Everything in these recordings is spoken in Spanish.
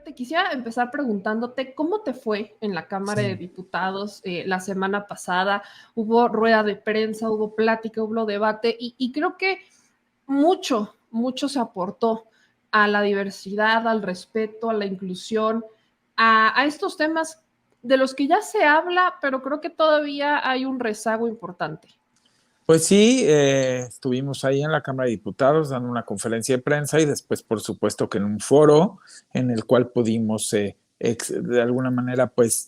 Te quisiera empezar preguntándote cómo te fue en la Cámara de Sí. Diputados la semana pasada. Hubo rueda de prensa, hubo plática, hubo debate y creo que mucho se aportó a la diversidad, al respeto, a la inclusión, a estos temas de los que ya se habla, pero creo que todavía hay un rezago importante. Pues sí, estuvimos ahí en la Cámara de Diputados dando una conferencia de prensa y después, por supuesto, que en un foro en el cual pudimos, de alguna manera, pues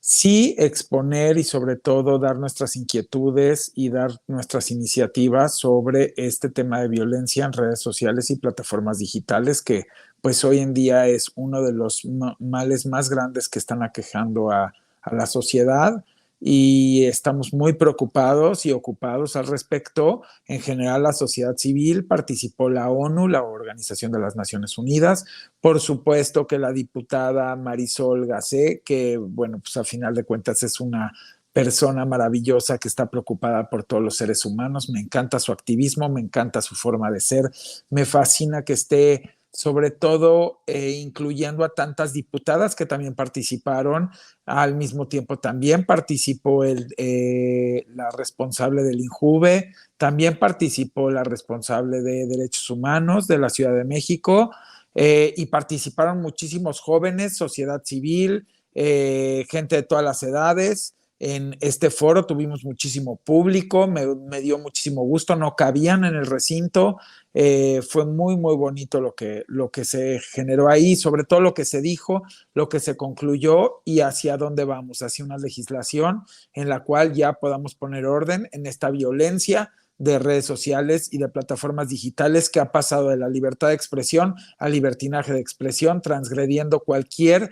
sí exponer y sobre todo dar nuestras inquietudes y dar nuestras iniciativas sobre este tema de violencia en redes sociales y plataformas digitales, que pues hoy en día es uno de los males más grandes que están aquejando a la sociedad y estamos muy preocupados y ocupados al respecto. En general, la sociedad civil participó la ONU, la Organización de las Naciones Unidas, por supuesto que la diputada Marisol Gacé, que bueno, pues a final de cuentas es una persona maravillosa que está preocupada por todos los seres humanos. Me encanta su activismo, me encanta su forma de ser, me fascina que esté sobre todo incluyendo a tantas diputadas que también participaron. Al mismo tiempo también participó la responsable del INJUVE, también participó la responsable de Derechos Humanos de la Ciudad de México, y participaron muchísimos jóvenes, sociedad civil, gente de todas las edades. En este foro tuvimos muchísimo público, me dio muchísimo gusto, no cabían en el recinto. Fue muy bonito lo que se generó ahí, sobre todo lo que se dijo, lo que se concluyó y hacia dónde vamos, hacia una legislación en la cual ya podamos poner orden en esta violencia de redes sociales y de plataformas digitales que ha pasado de la libertad de expresión al libertinaje de expresión, transgrediendo cualquier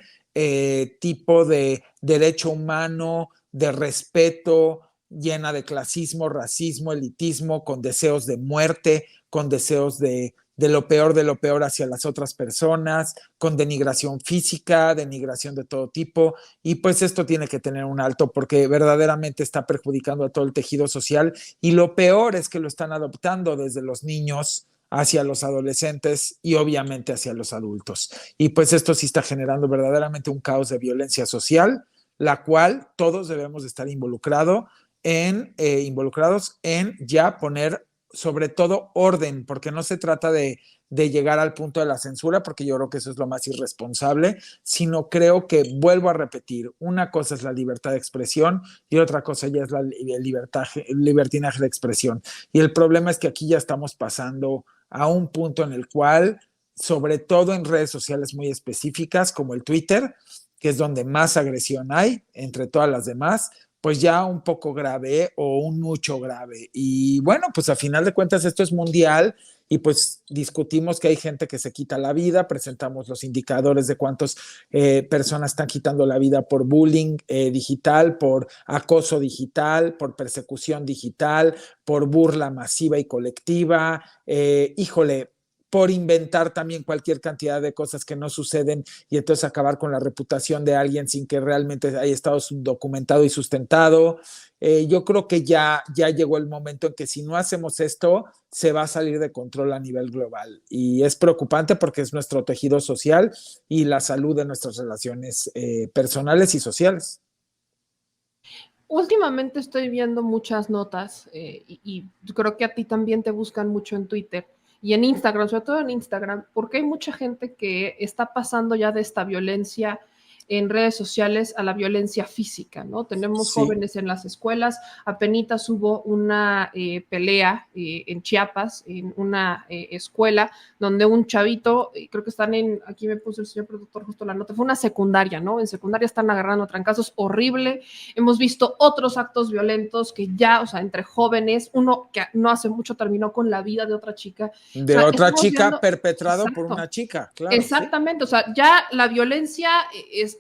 tipo de derecho humano, de respeto, llena de clasismo, racismo, elitismo, con deseos de muerte, con deseos de lo peor hacia las otras personas, con denigración física, denigración de todo tipo, y pues esto tiene que tener un alto porque verdaderamente está perjudicando a todo el tejido social y lo peor es que lo están adoptando desde los niños hacia los adolescentes y obviamente hacia los adultos. Y pues esto sí está generando verdaderamente un caos de violencia social, la cual todos debemos estar involucrados en ya poner sobre todo orden, porque no se trata de llegar al punto de la censura, porque yo creo que eso es lo más irresponsable, sino creo que, vuelvo a repetir, una cosa es la libertad de expresión y otra cosa ya es el libertinaje de expresión. Y el problema es que aquí ya estamos pasando a un punto en el cual, sobre todo en redes sociales muy específicas como el Twitter, que es donde más agresión hay entre todas las demás, pues ya un poco grave o un mucho grave. Y bueno, pues a final de cuentas esto es mundial y pues discutimos que hay gente que se quita la vida, presentamos los indicadores de cuántas personas están quitando la vida por bullying digital, por acoso digital, por persecución digital, por burla masiva y colectiva. Híjole, por inventar también cualquier cantidad de cosas que no suceden y entonces acabar con la reputación de alguien sin que realmente haya estado documentado y sustentado. Yo creo que ya llegó el momento en que si no hacemos esto, se va a salir de control a nivel global. Y es preocupante porque es nuestro tejido social y la salud de nuestras relaciones personales y sociales. Últimamente estoy viendo muchas notas y creo que a ti también te buscan mucho en Twitter y en Instagram, sobre todo en Instagram, porque hay mucha gente que está pasando ya de esta violencia en redes sociales a la violencia física, ¿no? Tenemos Sí, jóvenes en las escuelas, apenas hubo una pelea en Chiapas, en una escuela, donde un chavito, creo que están aquí me puso el señor productor justo la nota, fue una secundaria, ¿no? En secundaria están agarrando trancazos, horrible. Hemos visto otros actos violentos que ya, o sea, entre jóvenes, uno que no hace mucho terminó con la vida de otra chica. O de sea, otra estamos chica viendo, perpetrado por exacto, una chica, claro, sí. exactamente, o sea, ya la violencia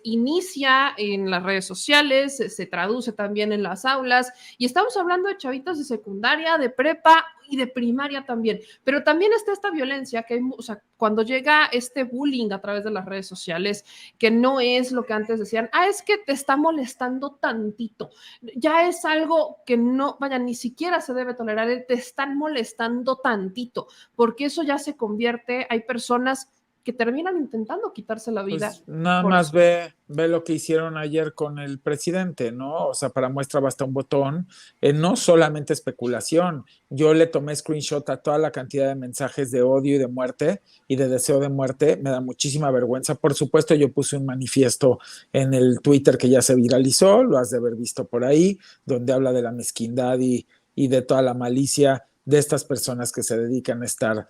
inicia en las redes sociales, se traduce también en las aulas, y estamos hablando de chavitos de secundaria, de prepa y de primaria también, pero también está esta violencia que, o sea, cuando llega este bullying a través de las redes sociales, que no es lo que antes decían, es que te está molestando tantito, ya es algo que no, vaya, ni siquiera se debe tolerar, te están molestando tantito, porque eso ya se convierte, hay personas que terminan intentando quitarse la vida. Pues nada más ve lo que hicieron ayer con el presidente, ¿no? O sea, para muestra basta un botón. No solamente especulación. Yo le tomé screenshot a toda la cantidad de mensajes de odio y de muerte y de deseo de muerte. Me da muchísima vergüenza. Por supuesto, yo puse un manifiesto en el Twitter que ya se viralizó, lo has de haber visto por ahí, donde habla de la mezquindad y de toda la malicia de estas personas que se dedican a estar,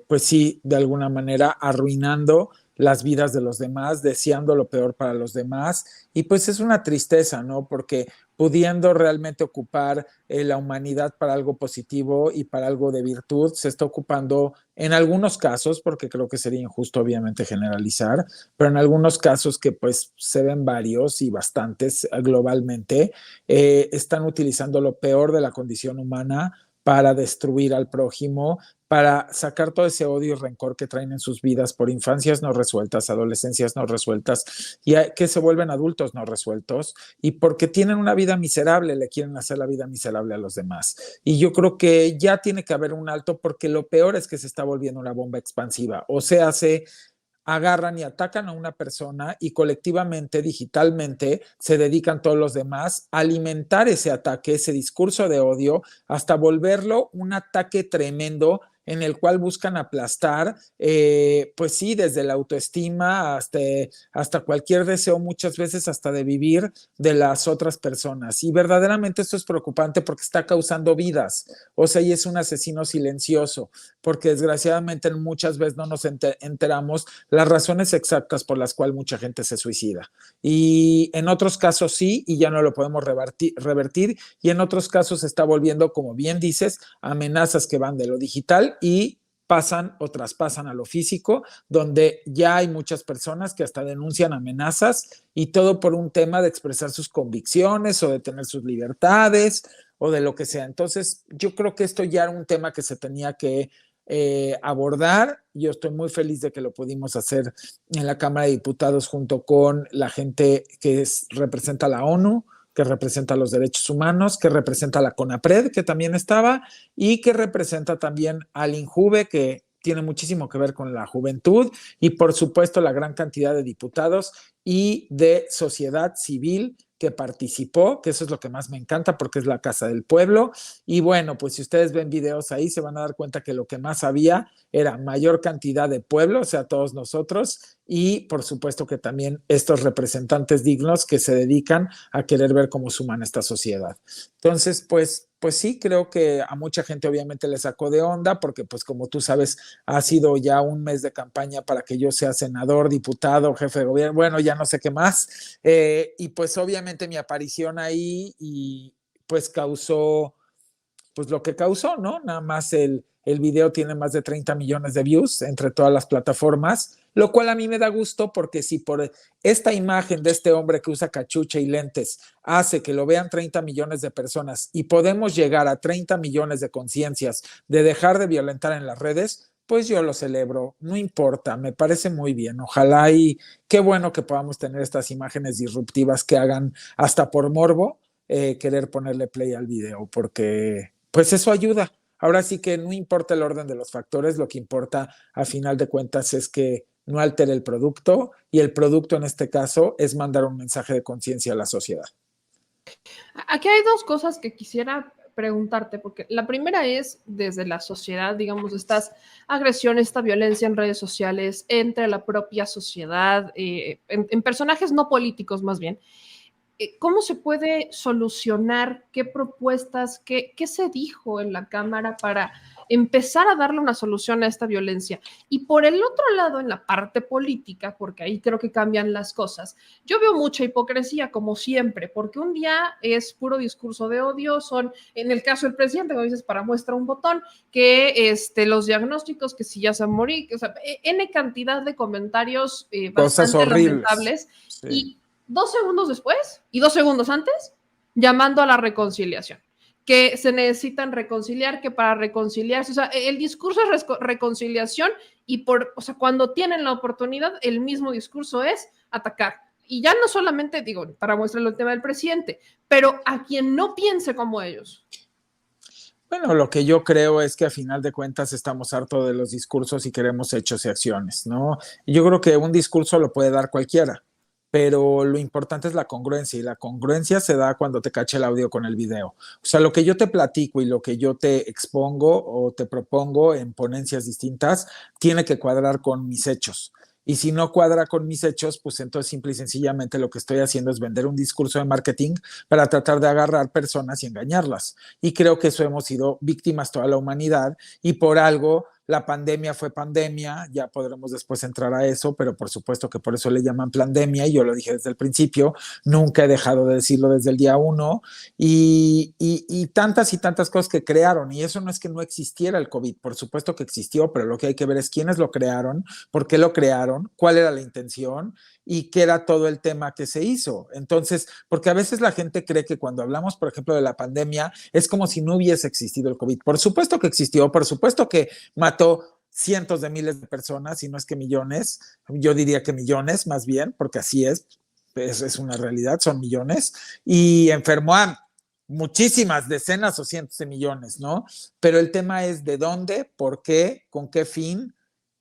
pues sí, de alguna manera arruinando las vidas de los demás, deseando lo peor para los demás. Y pues es una tristeza, ¿no? Porque pudiendo realmente ocupar la humanidad para algo positivo y para algo de virtud, se está ocupando en algunos casos, porque creo que sería injusto obviamente generalizar, pero en algunos casos que pues se ven varios y bastantes globalmente, están utilizando lo peor de la condición humana para destruir al prójimo, para sacar todo ese odio y rencor que traen en sus vidas por infancias no resueltas, adolescencias no resueltas, y que se vuelven adultos no resueltos, y porque tienen una vida miserable, le quieren hacer la vida miserable a los demás. Y yo creo que ya tiene que haber un alto, porque lo peor es que se está volviendo una bomba expansiva. O sea, agarran y atacan a una persona y colectivamente, digitalmente, se dedican todos los demás a alimentar ese ataque, ese discurso de odio, hasta volverlo un ataque tremendo en el cual buscan aplastar, pues sí, desde la autoestima hasta cualquier deseo, muchas veces hasta de vivir de las otras personas. Y verdaderamente esto es preocupante porque está causando vidas, o sea, y es un asesino silencioso, porque desgraciadamente muchas veces no nos enteramos las razones exactas por las cuales mucha gente se suicida. Y en otros casos sí, y ya no lo podemos revertir, y en otros casos se está volviendo, como bien dices, amenazas que van de lo digital y pasan o traspasan a lo físico, donde ya hay muchas personas que hasta denuncian amenazas, y todo por un tema de expresar sus convicciones o de tener sus libertades o de lo que sea. Entonces, yo creo que esto ya era un tema que se tenía que abordar. Yo estoy muy feliz de que lo pudimos hacer en la Cámara de Diputados junto con la gente que representa la ONU, que representa los derechos humanos, que representa la CONAPRED, que también estaba, y que representa también al INJUVE, que tiene muchísimo que ver con la juventud, y por supuesto la gran cantidad de diputados y de sociedad civil que participó, que eso es lo que más me encanta porque es la casa del pueblo. Y bueno, pues si ustedes ven videos ahí se van a dar cuenta que lo que más había era mayor cantidad de pueblo, o sea, todos nosotros, y por supuesto que también estos representantes dignos que se dedican a querer ver cómo suman esta sociedad. Entonces, pues sí, creo que a mucha gente obviamente le sacó de onda porque pues como tú sabes, ha sido ya un mes de campaña para que yo sea senador, diputado, jefe de gobierno, bueno, ya no sé qué más, y pues obviamente mi aparición ahí y pues causó pues lo que causó, ¿no? Nada más el video tiene más de 30 millones de views entre todas las plataformas, lo cual a mí me da gusto porque si por esta imagen de este hombre que usa cachucha y lentes hace que lo vean 30 millones de personas y podemos llegar a 30 millones de conciencias de dejar de violentar en las redes, pues yo lo celebro, no importa, me parece muy bien, ojalá y qué bueno que podamos tener estas imágenes disruptivas que hagan hasta por morbo querer ponerle play al video, porque pues eso ayuda. Ahora sí que no importa el orden de los factores, lo que importa a final de cuentas es que no altere el producto, y el producto en este caso es mandar un mensaje de conciencia a la sociedad. Aquí hay dos cosas que quisiera preguntarte, porque la primera es desde la sociedad, digamos, estas agresiones, esta violencia en redes sociales, entre la propia sociedad, en personajes no políticos más bien. ¿Cómo se puede solucionar? ¿Qué propuestas? ¿Qué se dijo en la Cámara para empezar a darle una solución a esta violencia? Y por el otro lado, en la parte política, porque ahí creo que cambian las cosas, yo veo mucha hipocresía, como siempre, porque un día es puro discurso de odio, son, en el caso del presidente, como dices, para muestra un botón, que los diagnósticos, que si ya se han morir, o sea, N cantidad de comentarios bastante lamentables, sí. Y 2 segundos después y 2 segundos antes, llamando a la reconciliación, que se necesitan reconciliar, que para reconciliarse, o sea, el discurso es reconciliación, y o sea, cuando tienen la oportunidad, el mismo discurso es atacar. Y ya no solamente, digo, para mostrarle el tema del presidente, pero a quien no piense como ellos. Bueno, lo que yo creo es que a final de cuentas estamos hartos de los discursos y queremos hechos y acciones, ¿no? Y yo creo que un discurso lo puede dar cualquiera, pero lo importante es la congruencia y la congruencia se da cuando te cacha el audio con el video. O sea, lo que yo te platico y lo que yo te expongo o te propongo en ponencias distintas tiene que cuadrar con mis hechos. Y si no cuadra con mis hechos, pues entonces simple y sencillamente lo que estoy haciendo es vender un discurso de marketing para tratar de agarrar personas y engañarlas. Y creo que eso hemos sido víctimas toda la humanidad y por algo la pandemia fue pandemia, ya podremos después entrar a eso, pero por supuesto que por eso le llaman pandemia y yo lo dije desde el principio, nunca he dejado de decirlo desde el día uno y tantas cosas que crearon y eso no es que no existiera el COVID, por supuesto que existió, pero lo que hay que ver es quiénes lo crearon, por qué lo crearon, cuál era la intención y qué era todo el tema que se hizo. Entonces, porque a veces la gente cree que cuando hablamos, por ejemplo, de la pandemia, es como si no hubiese existido el COVID. Por supuesto que existió, por supuesto que mató cientos de miles de personas, y no es que millones, yo diría que millones más bien, porque así es una realidad, son millones, y enfermó a muchísimas decenas o cientos de millones, ¿no? Pero el tema es de dónde, por qué, con qué fin,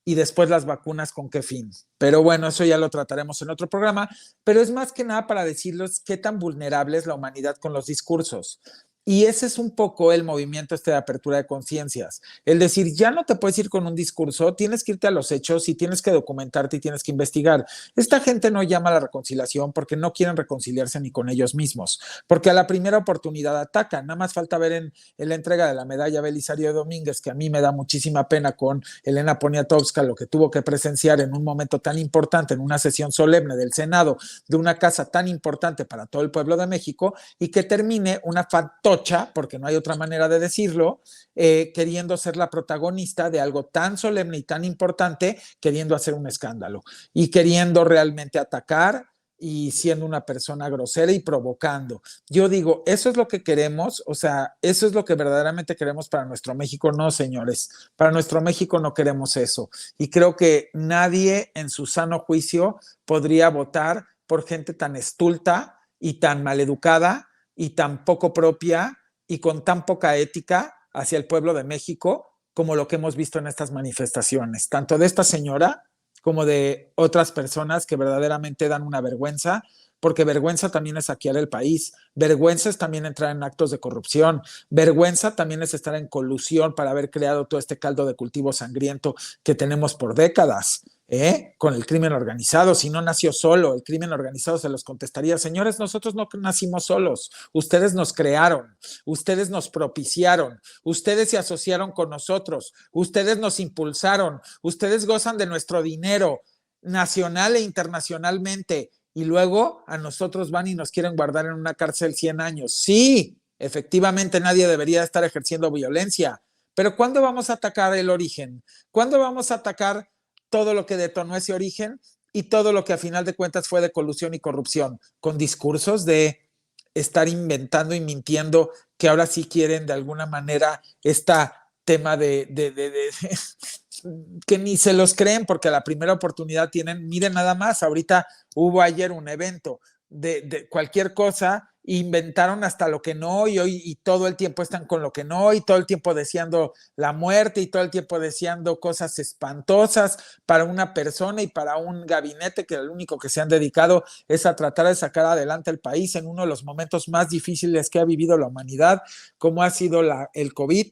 y después las vacunas con qué fin. Pero bueno, eso ya lo trataremos en otro programa, pero es más que nada para decirles qué tan vulnerable es la humanidad con los discursos. Y ese es un poco el movimiento de apertura de conciencias. El decir, ya no te puedes ir con un discurso, tienes que irte a los hechos y tienes que documentarte y tienes que investigar. Esta gente no llama a la reconciliación porque no quieren reconciliarse ni con ellos mismos, porque a la primera oportunidad atacan. Nada más falta ver en la entrega de la medalla Belisario Domínguez, que a mí me da muchísima pena con Elena Poniatowska, lo que tuvo que presenciar en un momento tan importante, en una sesión solemne del Senado, de una casa tan importante para todo el pueblo de México, y que termine una fantoche, porque no hay otra manera de decirlo, queriendo ser la protagonista de algo tan solemne y tan importante, queriendo hacer un escándalo y queriendo realmente atacar y siendo una persona grosera y provocando. Yo digo, eso es lo que queremos, o sea, eso es lo que verdaderamente queremos para nuestro México. No, señores, para nuestro México no queremos eso. Y creo que nadie en su sano juicio podría votar por gente tan estulta y tan maleducada y tan poco propia y con tan poca ética hacia el pueblo de México como lo que hemos visto en estas manifestaciones, tanto de esta señora como de otras personas que verdaderamente dan una vergüenza, porque vergüenza también es saquear el país, vergüenza es también entrar en actos de corrupción, vergüenza también es estar en colusión para haber creado todo este caldo de cultivo sangriento que tenemos por décadas. Con el crimen organizado, si no nació solo, el crimen organizado se los contestaría, señores, nosotros no nacimos solos, ustedes nos crearon, ustedes nos propiciaron, ustedes se asociaron con nosotros, ustedes nos impulsaron, ustedes gozan de nuestro dinero nacional e internacionalmente y luego a nosotros van y nos quieren guardar en una cárcel 100 años. Sí, efectivamente nadie debería estar ejerciendo violencia, pero ¿cuándo vamos a atacar el origen? ¿Cuándo vamos a atacar todo lo que detonó ese origen y todo lo que a final de cuentas fue de colusión y corrupción, con discursos de estar inventando y mintiendo que ahora sí quieren de alguna manera esta tema de que ni se los creen porque a la primera oportunidad tienen, miren nada más, ahorita hubo ayer un evento de cualquier cosa, inventaron hasta lo que no y hoy y todo el tiempo están con lo que no y todo el tiempo deseando la muerte y todo el tiempo deseando cosas espantosas para una persona y para un gabinete que lo único que se han dedicado es a tratar de sacar adelante el país en uno de los momentos más difíciles que ha vivido la humanidad, como ha sido el COVID,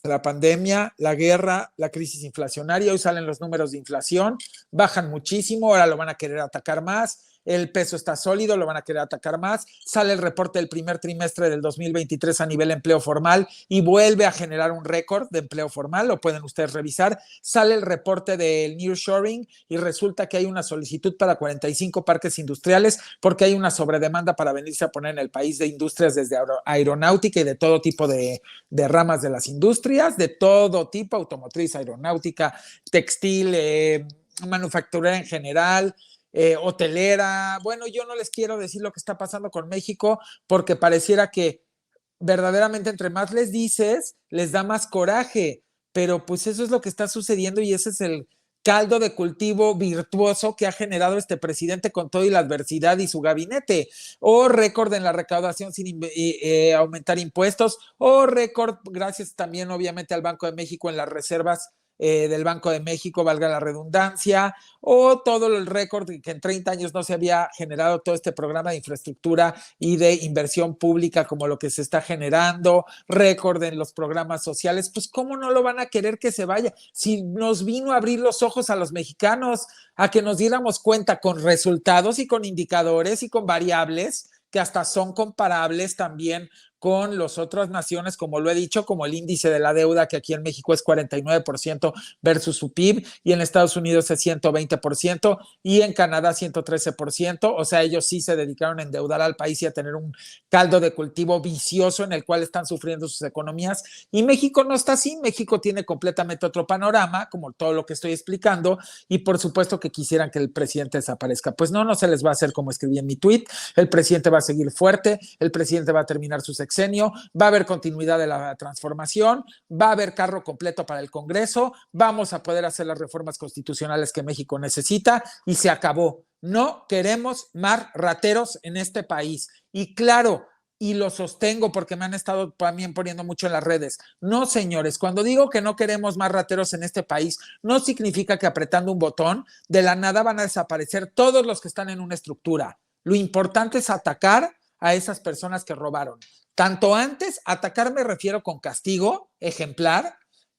la pandemia, la guerra, la crisis inflacionaria. Hoy salen los números de inflación, bajan muchísimo, ahora lo van a querer atacar más. El peso está sólido, lo van a querer atacar más. Sale el reporte del primer trimestre del 2023 a nivel empleo formal y vuelve a generar un récord de empleo formal, lo pueden ustedes revisar. Sale el reporte del nearshoring y resulta que hay una solicitud para 45 parques industriales porque hay una sobredemanda para venirse a poner en el país de industrias desde aeronáutica y de todo tipo de ramas de las industrias, de todo tipo, automotriz, aeronáutica, textil, manufacturera en general, hotelera. Bueno, yo no les quiero decir lo que está pasando con México porque pareciera que verdaderamente entre más les dices, les da más coraje, pero pues eso es lo que está sucediendo y ese es el caldo de cultivo virtuoso que ha generado este presidente con todo y la adversidad y su gabinete, o récord en la recaudación sin aumentar impuestos, o récord gracias también obviamente al Banco de México en las reservas del Banco de México, valga la redundancia, o todo el récord que en 30 años no se había generado todo este programa de infraestructura y de inversión pública como lo que se está generando, récord en los programas sociales, pues cómo no lo van a querer que se vaya, si nos vino a abrir los ojos a los mexicanos, a que nos diéramos cuenta con resultados y con indicadores y con variables que hasta son comparables también con las otras naciones, como lo he dicho, como el índice de la deuda, que aquí en México es 49% versus su PIB, y en Estados Unidos es 120%, y en Canadá 113%, o sea, ellos sí se dedicaron a endeudar al país y a tener un caldo de cultivo vicioso en el cual están sufriendo sus economías, y México no está así, México tiene completamente otro panorama, como todo lo que estoy explicando, y por supuesto que quisieran que el presidente desaparezca. Pues no, no se les va a hacer como escribí en mi tweet, el presidente va a seguir fuerte, el presidente va a terminar su sexenio, va a haber continuidad de la transformación, va a haber carro completo para el Congreso, vamos a poder hacer las reformas constitucionales que México necesita y se acabó. No queremos más rateros en este país. Y claro, y lo sostengo porque me han estado también poniendo mucho en las redes. No, señores, cuando digo que no queremos más rateros en este país, no significa que apretando un botón de la nada van a desaparecer todos los que están en una estructura. Lo importante es atacar a esas personas que robaron. Tanto antes, atacar me refiero con castigo ejemplar,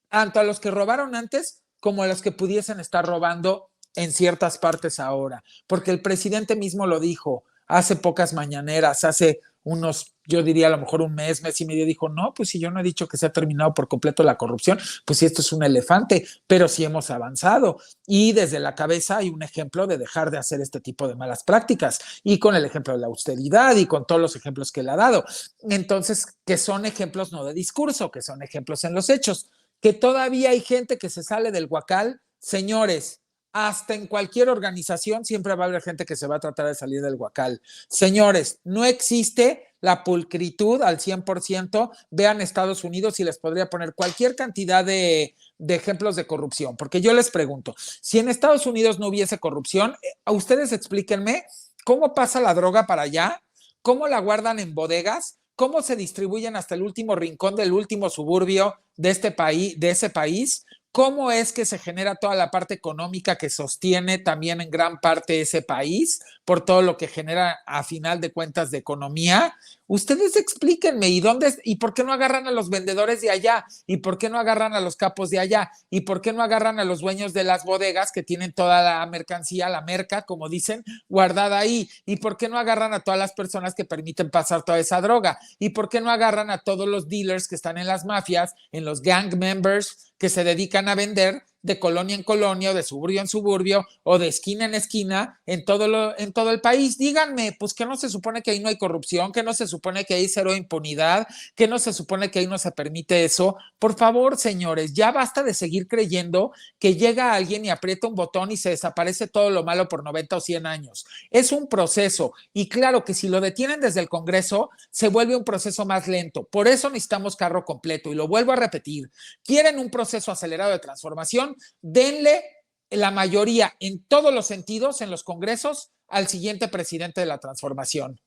tanto a los que robaron antes como a los que pudiesen estar robando en ciertas partes ahora. Porque el presidente mismo lo dijo hace pocas mañaneras, hace unos, yo diría a lo mejor un mes y medio, dijo, no, pues si yo no he dicho que se ha terminado por completo la corrupción, pues si esto es un elefante, pero sí hemos avanzado. Y desde la cabeza hay un ejemplo de dejar de hacer este tipo de malas prácticas, y con el ejemplo de la austeridad y con todos los ejemplos que él ha dado. Entonces, que son ejemplos no de discurso, que son ejemplos en los hechos. Que todavía hay gente que se sale del huacal, señores, hasta en cualquier organización siempre va a haber gente que se va a tratar de salir del huacal. Señores, no existe la pulcritud al 100%. Vean Estados Unidos y les podría poner cualquier cantidad de ejemplos de corrupción, porque yo les pregunto, si en Estados Unidos no hubiese corrupción, a ustedes explíquenme cómo pasa la droga para allá, cómo la guardan en bodegas, cómo se distribuyen hasta el último rincón del último suburbio de este país, de ese país. ¿Cómo es que se genera toda la parte económica que sostiene también en gran parte ese país por todo lo que genera a final de cuentas de economía? Ustedes explíquenme, ¿y por qué no agarran a los vendedores de allá? ¿Y por qué no agarran a los capos de allá? ¿Y por qué no agarran a los dueños de las bodegas que tienen toda la mercancía, la merca, como dicen, guardada ahí? ¿Y por qué no agarran a todas las personas que permiten pasar toda esa droga? ¿Y por qué no agarran a todos los dealers que están en las mafias, en los gang members que se dedican a vender de colonia en colonia, o de suburbio en suburbio, o de esquina en esquina, en todo el país? Díganme, pues que no se supone que ahí no hay corrupción, que no se supone que hay cero impunidad, que no se supone que ahí no se permite eso. Por favor, señores, ya basta de seguir creyendo que llega alguien y aprieta un botón y se desaparece todo lo malo por 90 o 100 años. Es un proceso, y claro que si lo detienen desde el Congreso, se vuelve un proceso más lento. Por eso necesitamos carro completo, y lo vuelvo a repetir. ¿Quieren un proceso acelerado de transformación? Denle la mayoría en todos los sentidos en los congresos al siguiente presidente de la transformación.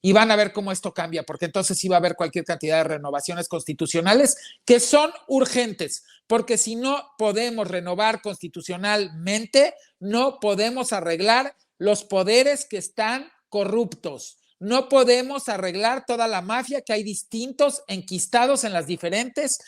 Y van a ver cómo esto cambia, porque entonces sí va a haber cualquier cantidad de renovaciones constitucionales que son urgentes, porque si no podemos renovar constitucionalmente, no podemos arreglar los poderes que están corruptos. No podemos arreglar toda la mafia que hay distintos enquistados en las diferentes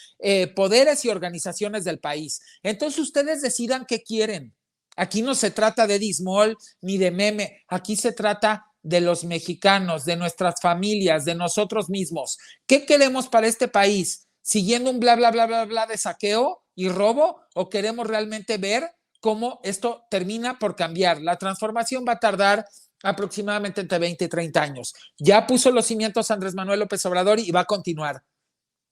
poderes y organizaciones del país. Entonces ustedes decidan qué quieren. Aquí no se trata de dismol ni de meme, aquí se trata de los mexicanos, de nuestras familias, de nosotros mismos. ¿Qué queremos para este país? ¿Siguiendo un bla, bla, bla, bla, bla de saqueo y robo? ¿O queremos realmente ver cómo esto termina por cambiar? La transformación va a tardar aproximadamente entre 20 y 30 años. Ya puso los cimientos Andrés Manuel López Obrador y va a continuar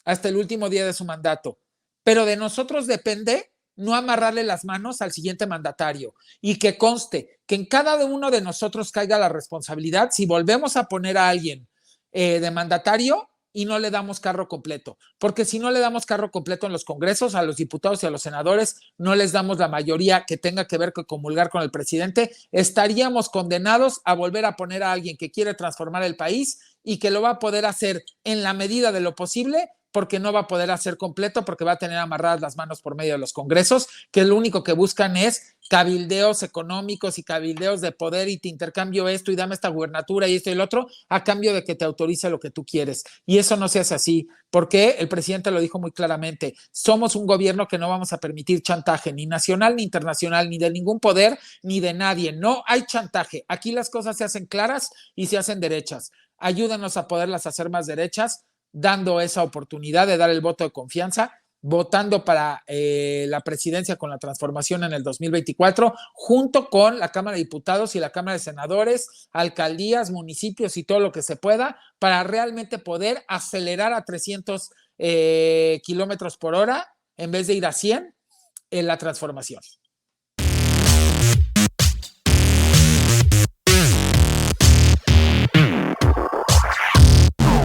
hasta el último día de su mandato. Pero de nosotros depende no amarrarle las manos al siguiente mandatario, y que conste que en cada uno de nosotros caiga la responsabilidad si volvemos a poner a alguien de mandatario, y no le damos carro completo, porque si no le damos carro completo en los congresos, a los diputados y a los senadores, no les damos la mayoría que tenga que ver con comulgar con el presidente, estaríamos condenados a volver a poner a alguien que quiere transformar el país y que lo va a poder hacer en la medida de lo posible, porque no va a poder hacer completo, porque va a tener amarradas las manos por medio de los congresos, que lo único que buscan es cabildeos económicos y cabildeos de poder y te intercambio esto y dame esta gubernatura y esto y el otro a cambio de que te autorice lo que tú quieres. Y eso no se hace así, porque el presidente lo dijo muy claramente, somos un gobierno que no vamos a permitir chantaje, ni nacional ni internacional, ni de ningún poder, ni de nadie. No hay chantaje. Aquí las cosas se hacen claras y se hacen derechas. Ayúdanos a poderlas hacer más derechas, dando esa oportunidad de dar el voto de confianza, votando para la presidencia con la transformación en el 2024, junto con la Cámara de Diputados y la Cámara de Senadores, alcaldías, municipios y todo lo que se pueda, para realmente poder acelerar a 300 kilómetros por hora en vez de ir a 100 en la transformación.